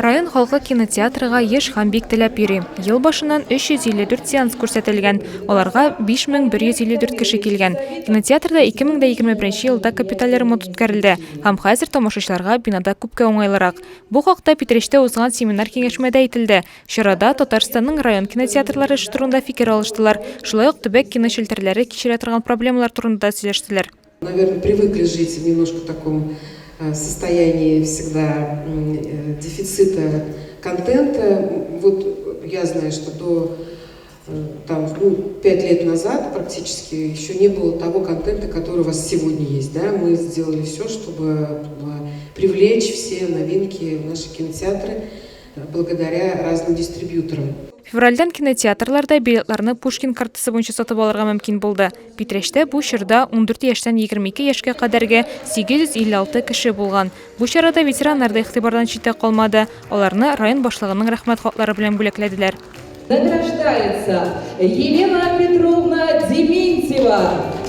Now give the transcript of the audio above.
Район халқы кинотеатрыға еш һәм бик теләп йөри. Ел башыннан 354 сеанс күрсәтелгән. Аларга 5154 кеше килгән. Кинотеатрда 2021 елда капиталь ремонт үткәрелде һәм хәзер тамашачыларга бинада күпкә уңайлырак. Бу хакта Питрәштә узган семинар киңәшмәдә әйтелде. Чарада Татарстанның район кинотеатрлары эше турында фикер алыштылар. Шулай ук төбәк киношелтерләре кичерә торган проблемалар турында сөйләштеләр. Наверное, привыкли жить в немножко таком состоянии всегда дефицита контента. Вот я знаю, что до 5 лет назад практически еще не было того контента, который у вас сегодня есть. Да? Мы сделали все, чтобы привлечь все новинки в наши кинотеатры благодаря разным дистрибьюторам. Февральдан кинотеатрларда билетларны Пушкин картасы буенча сатып алырга мөмкин булды. Питрәштә бу чорда 14 яшьтән 22 яшькә кадәрге 856 кеше булган. Бу чарада ветераннар да игътибардан читтә калмады. Аларны район башлыгының рәхмәт хатлары белән бүләкләделәр. Награждается Елена Петровна Дементьева.